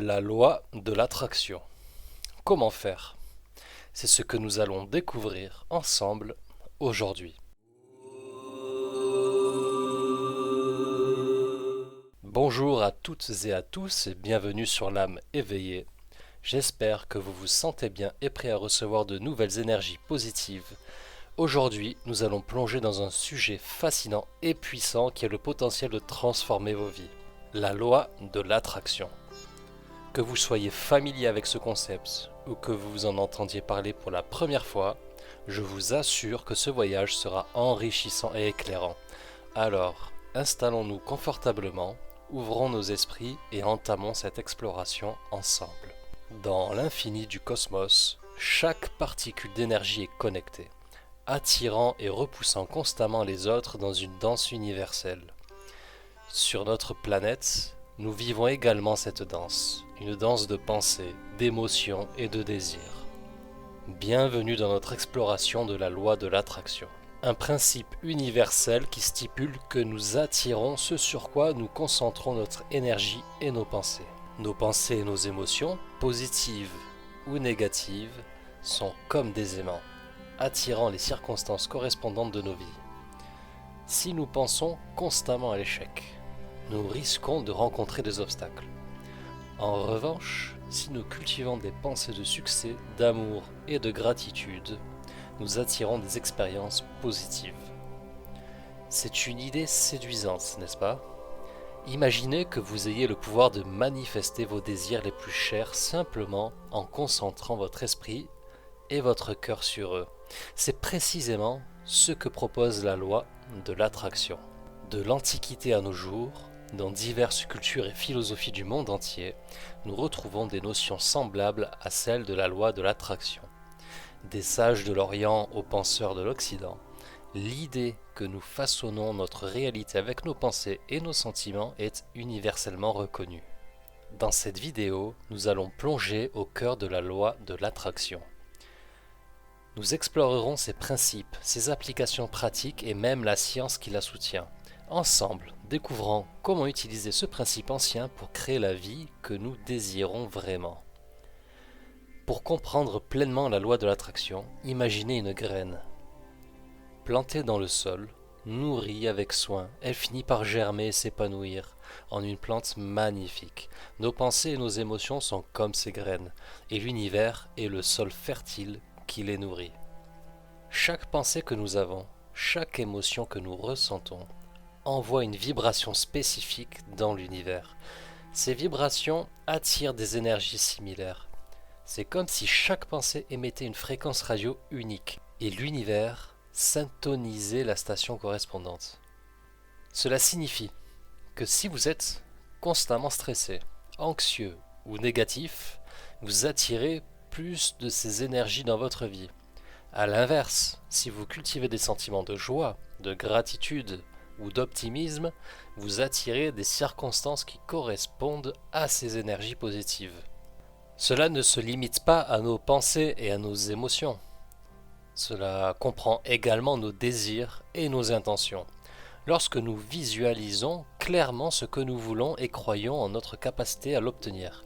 La loi de l'attraction. Comment faire? C'est ce que nous allons découvrir ensemble aujourd'hui. Bonjour à toutes et à tous et bienvenue sur l'âme éveillée. J'espère que vous vous sentez bien et prêt à recevoir de nouvelles énergies positives. Aujourd'hui, nous allons plonger dans un sujet fascinant et puissant qui a le potentiel de transformer vos vies. La loi de l'attraction. Que vous soyez familier avec ce concept ou que vous en entendiez parler pour la première fois, je vous assure que ce voyage sera enrichissant et éclairant. Alors, installons-nous confortablement, ouvrons nos esprits et entamons cette exploration ensemble. Dans l'infini du cosmos, chaque particule d'énergie est connectée, attirant et repoussant constamment les autres dans une danse universelle. Sur notre planète, nous vivons également cette danse, une danse de pensée, d'émotion et de désir. Bienvenue dans notre exploration de la loi de l'attraction. Un principe universel qui stipule que nous attirons ce sur quoi nous concentrons notre énergie et nos pensées. Nos pensées et nos émotions, positives ou négatives, sont comme des aimants, attirant les circonstances correspondantes de nos vies. Si nous pensons constamment à l'échec, nous risquons de rencontrer des obstacles. En revanche, si nous cultivons des pensées de succès, d'amour et de gratitude, nous attirons des expériences positives. C'est une idée séduisante, n'est-ce pas? Imaginez que vous ayez le pouvoir de manifester vos désirs les plus chers simplement en concentrant votre esprit et votre cœur sur eux. C'est précisément ce que propose la loi de l'attraction. De l'Antiquité à nos jours, dans diverses cultures et philosophies du monde entier, nous retrouvons des notions semblables à celles de la loi de l'attraction. Des sages de l'Orient aux penseurs de l'Occident, l'idée que nous façonnons notre réalité avec nos pensées et nos sentiments est universellement reconnue. Dans cette vidéo, nous allons plonger au cœur de la loi de l'attraction. Nous explorerons ses principes, ses applications pratiques et même la science qui la soutient. Ensemble, découvrons comment utiliser ce principe ancien pour créer la vie que nous désirons vraiment. Pour comprendre pleinement la loi de l'attraction, imaginez une graine. Plantée dans le sol, nourrie avec soin, elle finit par germer et s'épanouir en une plante magnifique. Nos pensées et nos émotions sont comme ces graines, et l'univers est le sol fertile qui les nourrit. Chaque pensée que nous avons, chaque émotion que nous ressentons, envoie une vibration spécifique dans l'univers. Ces vibrations attirent des énergies similaires. C'est comme si chaque pensée émettait une fréquence radio unique et l'univers syntonisait la station correspondante. Cela signifie que si vous êtes constamment stressé, anxieux ou négatif, vous attirez plus de ces énergies dans votre vie. A l'inverse, si vous cultivez des sentiments de joie, de gratitude ou d'optimisme, vous attirez des circonstances qui correspondent à ces énergies positives. Cela ne se limite pas à nos pensées et à nos émotions. Cela comprend également nos désirs et nos intentions. Lorsque nous visualisons clairement ce que nous voulons et croyons en notre capacité à l'obtenir,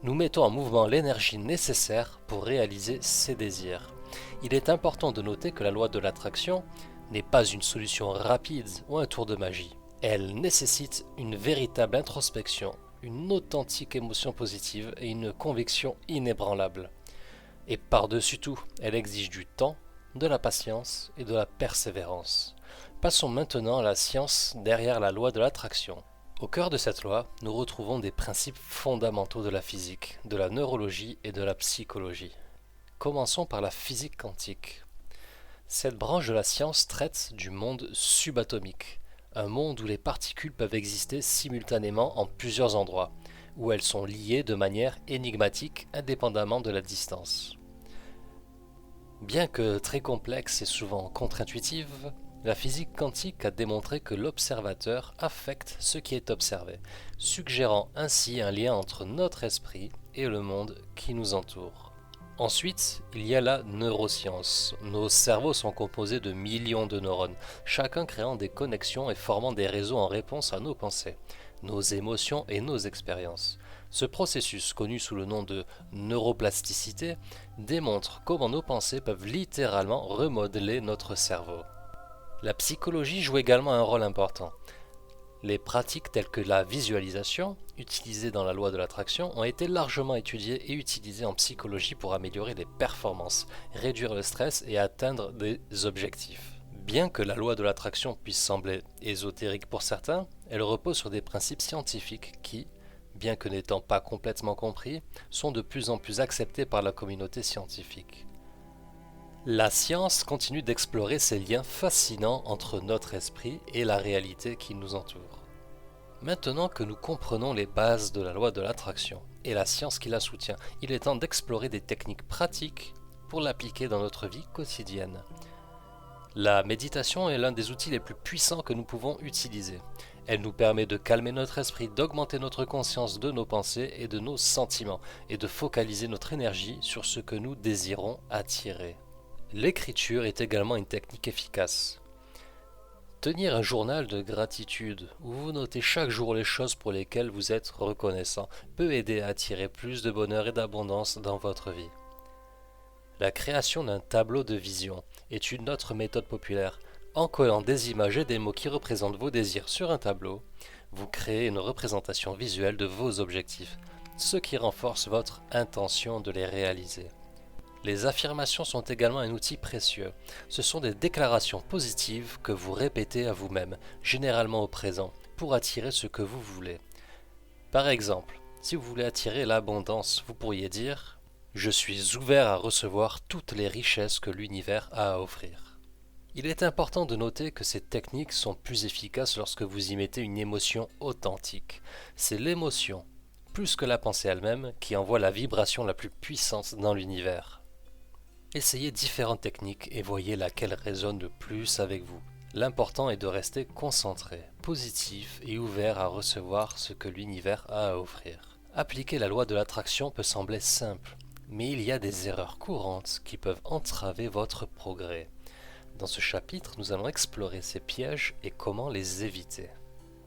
nous mettons en mouvement l'énergie nécessaire pour réaliser ces désirs. Il est important de noter que la loi de l'attraction n'est pas une solution rapide ou un tour de magie. Elle nécessite une véritable introspection, une authentique émotion positive et une conviction inébranlable. Et par-dessus tout, elle exige du temps, de la patience et de la persévérance. Passons maintenant à la science derrière la loi de l'attraction. Au cœur de cette loi, nous retrouvons des principes fondamentaux de la physique, de la neurologie et de la psychologie. Commençons par la physique quantique. Cette branche de la science traite du monde subatomique, un monde où les particules peuvent exister simultanément en plusieurs endroits, où elles sont liées de manière énigmatique indépendamment de la distance. Bien que très complexe et souvent contre-intuitive, la physique quantique a démontré que l'observateur affecte ce qui est observé, suggérant ainsi un lien entre notre esprit et le monde qui nous entoure. Ensuite, il y a la neuroscience. Nos cerveaux sont composés de millions de neurones, chacun créant des connexions et formant des réseaux en réponse à nos pensées, nos émotions et nos expériences. Ce processus, connu sous le nom de neuroplasticité, démontre comment nos pensées peuvent littéralement remodeler notre cerveau. La psychologie joue également un rôle important. Les pratiques telles que la visualisation, utilisées dans la loi de l'attraction, ont été largement étudiées et utilisées en psychologie pour améliorer les performances, réduire le stress et atteindre des objectifs. Bien que la loi de l'attraction puisse sembler ésotérique pour certains, elle repose sur des principes scientifiques qui, bien que n'étant pas complètement compris, sont de plus en plus acceptés par la communauté scientifique. La science continue d'explorer ces liens fascinants entre notre esprit et la réalité qui nous entoure. Maintenant que nous comprenons les bases de la loi de l'attraction et la science qui la soutient, il est temps d'explorer des techniques pratiques pour l'appliquer dans notre vie quotidienne. La méditation est l'un des outils les plus puissants que nous pouvons utiliser. Elle nous permet de calmer notre esprit, d'augmenter notre conscience de nos pensées et de nos sentiments, et de focaliser notre énergie sur ce que nous désirons attirer. L'écriture est également une technique efficace. Tenir un journal de gratitude, où vous notez chaque jour les choses pour lesquelles vous êtes reconnaissant, peut aider à attirer plus de bonheur et d'abondance dans votre vie. La création d'un tableau de vision est une autre méthode populaire. En collant des images et des mots qui représentent vos désirs sur un tableau, vous créez une représentation visuelle de vos objectifs, ce qui renforce votre intention de les réaliser. Les affirmations sont également un outil précieux. Ce sont des déclarations positives que vous répétez à vous-même, généralement au présent, pour attirer ce que vous voulez. Par exemple, si vous voulez attirer l'abondance, vous pourriez dire « Je suis ouvert à recevoir toutes les richesses que l'univers a à offrir ». Il est important de noter que ces techniques sont plus efficaces lorsque vous y mettez une émotion authentique. C'est l'émotion, plus que la pensée elle-même, qui envoie la vibration la plus puissante dans l'univers. Essayez différentes techniques et voyez laquelle résonne le plus avec vous. L'important est de rester concentré, positif et ouvert à recevoir ce que l'univers a à offrir. Appliquer la loi de l'attraction peut sembler simple, mais il y a des erreurs courantes qui peuvent entraver votre progrès. Dans ce chapitre, nous allons explorer ces pièges et comment les éviter.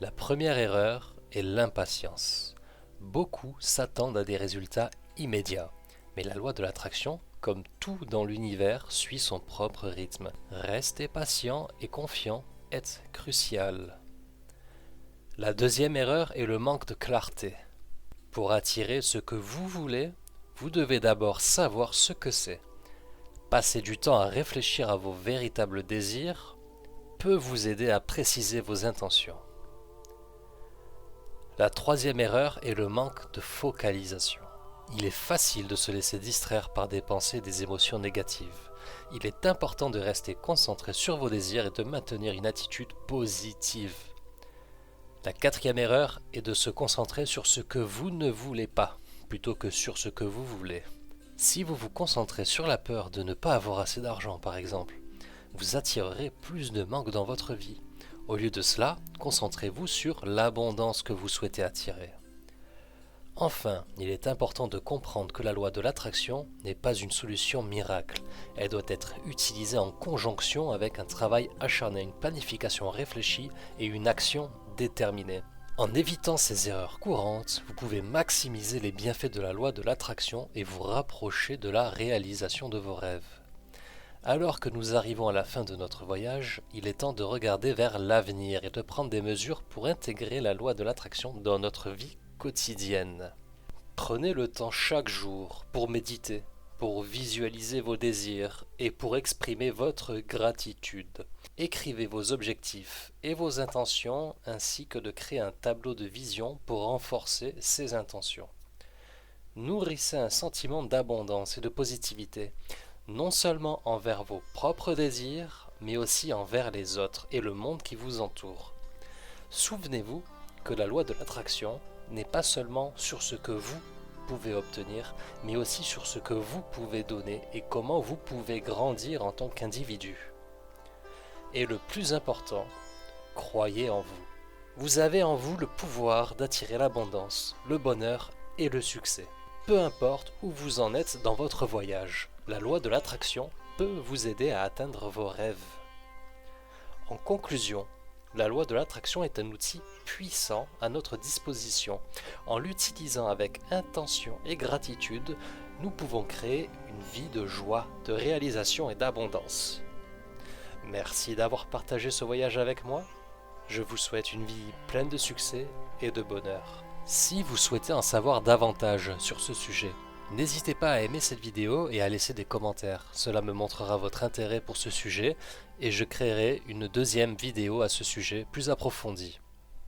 La première erreur est l'impatience. Beaucoup s'attendent à des résultats immédiats, mais la loi de l'attraction, comme tout dans l'univers, suit son propre rythme. Rester patient et confiant est crucial. La deuxième erreur est le manque de clarté. Pour attirer ce que vous voulez, vous devez d'abord savoir ce que c'est. Passer du temps à réfléchir à vos véritables désirs peut vous aider à préciser vos intentions. La troisième erreur est le manque de focalisation. Il est facile de se laisser distraire par des pensées et des émotions négatives. Il est important de rester concentré sur vos désirs et de maintenir une attitude positive. La quatrième erreur est de se concentrer sur ce que vous ne voulez pas, plutôt que sur ce que vous voulez. Si vous vous concentrez sur la peur de ne pas avoir assez d'argent, par exemple, vous attirerez plus de manque dans votre vie. Au lieu de cela, concentrez-vous sur l'abondance que vous souhaitez attirer. Enfin, il est important de comprendre que la loi de l'attraction n'est pas une solution miracle. Elle doit être utilisée en conjonction avec un travail acharné, une planification réfléchie et une action déterminée. En évitant ces erreurs courantes, vous pouvez maximiser les bienfaits de la loi de l'attraction et vous rapprocher de la réalisation de vos rêves. Alors que nous arrivons à la fin de notre voyage, il est temps de regarder vers l'avenir et de prendre des mesures pour intégrer la loi de l'attraction dans notre vie quotidienne. Prenez le temps chaque jour pour méditer, pour visualiser vos désirs et pour exprimer votre gratitude. Écrivez vos objectifs et vos intentions ainsi que de créer un tableau de vision pour renforcer ces intentions. Nourrissez un sentiment d'abondance et de positivité, non seulement envers vos propres désirs, mais aussi envers les autres et le monde qui vous entoure. Souvenez-vous que la loi de l'attraction n'est pas seulement sur ce que vous pouvez obtenir, mais aussi sur ce que vous pouvez donner et comment vous pouvez grandir en tant qu'individu. Et le plus important, croyez en vous. Vous avez en vous le pouvoir d'attirer l'abondance, le bonheur et le succès. Peu importe où vous en êtes dans votre voyage, la loi de l'attraction peut vous aider à atteindre vos rêves. En conclusion, La loi de l'attraction est un outil puissant à notre disposition. En l'utilisant avec intention et gratitude, nous pouvons créer une vie de joie, de réalisation et d'abondance. Merci d'avoir partagé ce voyage avec moi. Je vous souhaite une vie pleine de succès et de bonheur. Si vous souhaitez en savoir davantage sur ce sujet, n'hésitez pas à aimer cette vidéo et à laisser des commentaires. Cela me montrera votre intérêt pour ce sujet et je créerai une deuxième vidéo à ce sujet plus approfondie.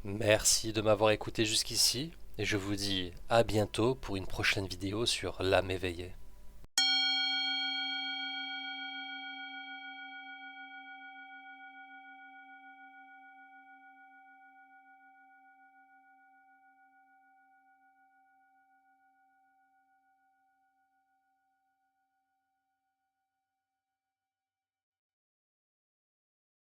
Merci de m'avoir écouté jusqu'ici et je vous dis à bientôt pour une prochaine vidéo sur l'âme éveillée.